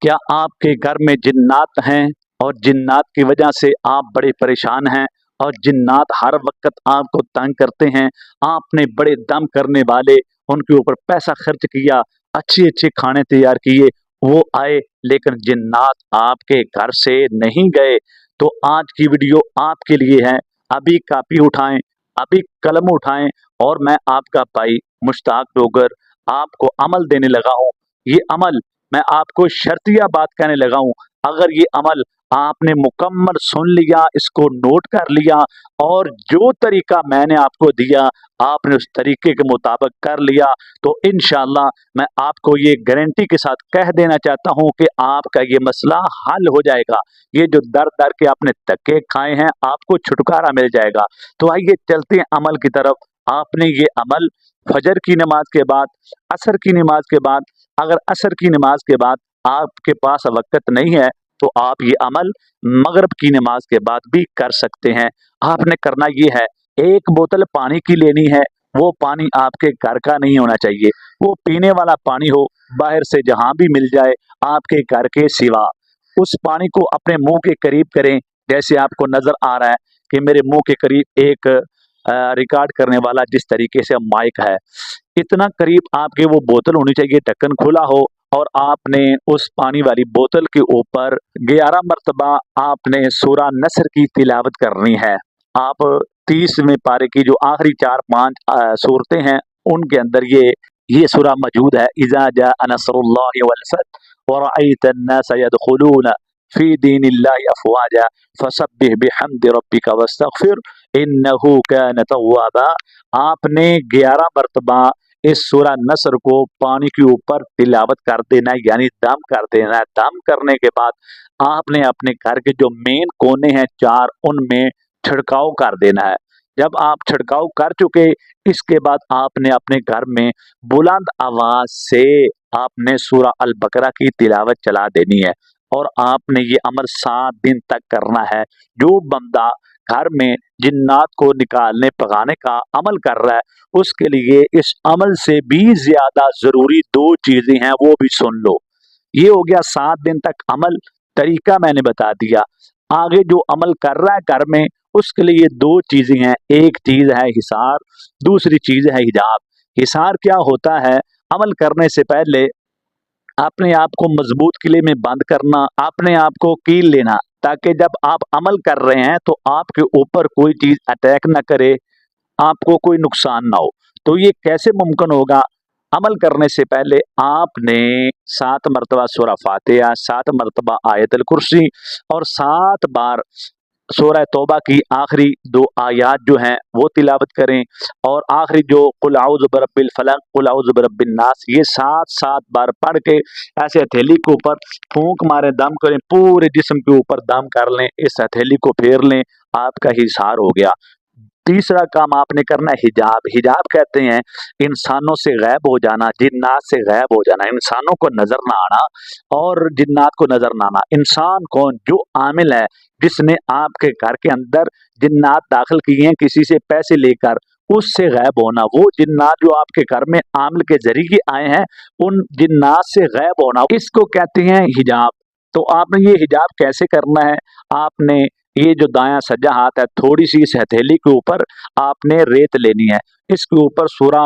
क्या आपके घर में जिन्नात हैं और जिन्नात की वजह से आप बड़े परेशान हैं और जिन्नात हर वक्त आपको तंग करते हैं? आपने बड़े दम करने वाले उनके ऊपर पैसा खर्च किया, अच्छे अच्छे खाने तैयार किए, वो आए लेकिन जिन्नात आपके घर से नहीं गए। तो आज की वीडियो आपके लिए है। अभी कापी उठाएं, अभी कलम उठाएं और मैं आपका भाई मुश्ताक डोगर आपको अमल देने लगा हूँ। ये अमल मैं आपको शर्तिया बात कहने लगा हूं। अगर ये अमल आपने मुकम्मल सुन लिया, इसको नोट कर लिया और जो तरीका मैंने आपको दिया आपने उस तरीके के मुताबिक कर लिया, तो इंशाअल्लाह मैं आपको ये गारंटी के साथ कह देना चाहता हूं कि आपका ये मसला हल हो जाएगा। ये जो दर दर के आपने धक्के खाए हैं, आपको छुटकारा मिल जाएगा। तो आइए चलते हैं अमल की तरफ। आपने ये अमल फजर की नमाज के बाद, असर की नमाज के बाद, अगर असर की नमाज के बाद आपके पास वक़्त नहीं है तो आप ये अमल मगरिब की नमाज के बाद भी कर सकते हैं। आपने करना ये है, एक बोतल पानी की लेनी है। वो पानी आपके घर का नहीं होना चाहिए, वो पीने वाला पानी हो, बाहर से जहां भी मिल जाए आपके घर के सिवा। उस पानी को अपने मुंह के करीब करें, जैसे आपको नजर आ रहा है कि मेरे मुंह के करीब एक रिकॉर्ड करने वाला जिस तरीके से माइक है, इतना करीब आपके वो बोतल होनी चाहिए, ढक्कन खुला हो और आपने उस पानी वाली बोतल के ऊपर 11 मरतबा आपने सूरा नसर की तिलावत करनी है। आप 30वें पारे की जो आखिरी 4-5 सूरतें हैं उनके अंदर ये सूरा मौजूद है। इज़ा जाअ नस्रुल्लाहि वल फतह व रअयत अन्नास यदखुलून फी दीनिल्लाहि अफवाजा फसब्बिह बिहम्दि रब्बिका वस्तगफिर इन्नहु कान तव्वाबा। आपने 11 मरतबा इस सूरा नसर को पानी के ऊपर तिलावत कर देना है, यानी दम कर देना है। दम करने के बाद आपने अपने घर के जो मेन कोने हैं 4, उनमें छिड़काव कर देना है। जब आप छिड़काव कर चुके, इसके बाद आपने अपने घर में बुलंद आवाज से आपने सूरा अल बकरा की तिलावत चला देनी है और आपने ये अमल 7 दिन तक करना है। जो बंदा घर में जिन्नात को निकालने भगाने का अमल कर रहा है, उसके लिए इस अमल से भी ज्यादा जरूरी 2 चीजें हैं, वो भी सुन लो। ये हो गया 7 दिन तक अमल, तरीका मैंने बता दिया। आगे जो अमल कर रहा है घर में, उसके लिए 2 चीजें हैं। एक चीज है हिसार, दूसरी चीज है हिजाब। हिसार क्या होता है? अमल करने से पहले अपने आप को मजबूत किले में बंद करना, अपने आप को कील लेना, ताकि जब आप अमल कर रहे हैं तो आपके ऊपर कोई चीज अटैक ना करे, आपको कोई नुकसान ना हो। तो ये कैसे मुमकिन होगा? अमल करने से पहले आपने 7 मरतबा सूरा फातिहा, 7 मरतबा आयतुल कुर्सी और 7 बार सूरह तौबा की आखिरी 2 आयात जो हैं वो तिलावत करें और आखिरी जो कुल औज़ु बिरब्बिल फलक, कुल औज़ु बिरब्बिन नास, ये 7-7 बार पढ़ के ऐसे हथेली के ऊपर फूंक मारें, दम करें, पूरे जिस्म के ऊपर दम कर लें, इस हथेली को फेर लें, आपका हिसार हो गया। तीसरा काम आपने करना है हिजाब। हिजाब कहते हैं इंसानों से गैब हो जाना, जिन्नात से गैब हो जाना, इंसानों को नजर ना आना और जिन्नात को नजर ना आना। इंसान कौन? जो आमिल है, जिसने आपके घर के अंदर जिन्नात दाखिल किए हैं किसी से पैसे लेकर, उससे गैब होना। वो जिन्नात जो आपके घर में आमिल के जरिए आए हैं, उन जिन्नात से गैब होना, इसको कहते हैं हिजाब। तो आपने ये हिजाब कैसे करना है? आपने ये जो दायां सज्जा हाथ है, थोड़ी सी इस हथेली के ऊपर आपने रेत लेनी है। इसके ऊपर सूरा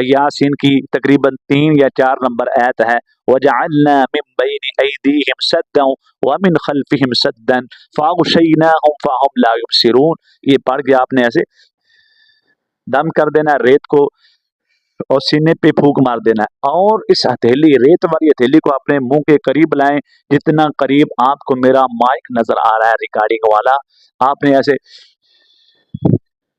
यासीन की तकरीबन 3 या 4 नंबर आयत है, वजअलना मिन बैनि ऐदीहिम सद्दन व मिन खल्फिहिम सद्दन फअग़शयनाहुम फहुम ला युबसिरून। ये पढ़ के आपने ऐसे दम कर देना है रेत को और सीने पे फूंक मार देना है और इस हथेली, रेत वाली हथेली को अपने मुंह के करीब लाएं, जितना करीब आपको मेरा माइक नजर आ रहा है रिकॉर्डिंग वाला। आपने ऐसे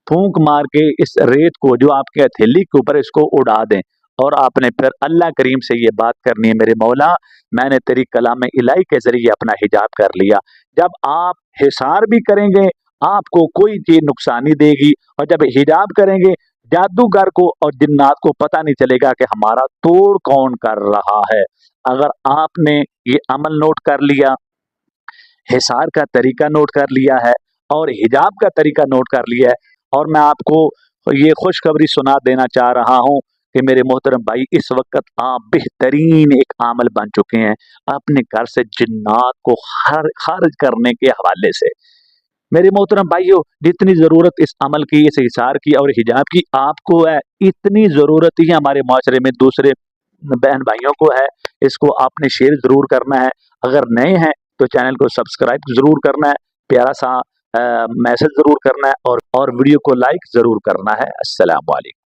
फूंक मार के इस रेत को जो आपके हथेली के ऊपर, इसको उड़ा दें और आपने फिर अल्लाह करीम से ये बात करनी है, मेरे मौला मैंने तेरी कलाम इलाही के जरिए अपना हिजाब कर लिया। जब आप हिसार भी करेंगे आपको कोई चीज नुकसान नहीं देगी, और जब हिजाब करेंगे जादूगर को और जिन्नात को पता नहीं चलेगा कि हमारा तोड़ कौन कर रहा है। अगर आपने ये अमल नोट कर लिया, हिसार का तरीका नोट कर लिया है और हिजाब का तरीका नोट कर लिया है, और मैं आपको ये खुशखबरी सुना देना चाह रहा हूँ کہ मेरे मोहतरम भाई इस वक्त आप बेहतरीन एक अमल बन चुके हैं अपने घर से जिन्नात को खारिज करने के हवाले से। मेरे मोहतरम भाइयों, जितनी ज़रूरत इस अमल की, इस हिसार की और हिजाब की आपको है, इतनी ज़रूरत ही हमारे माशरे में दूसरे बहन भाइयों को है। इसको आपने शेयर ज़रूर करना है। अगर नए हैं तो चैनल को सब्सक्राइब ज़रूर करना है, प्यारा सा मैसेज ज़रूर करना है और वीडियो को लाइक ज़रूर करना है। अस्सलाम वालेकुम।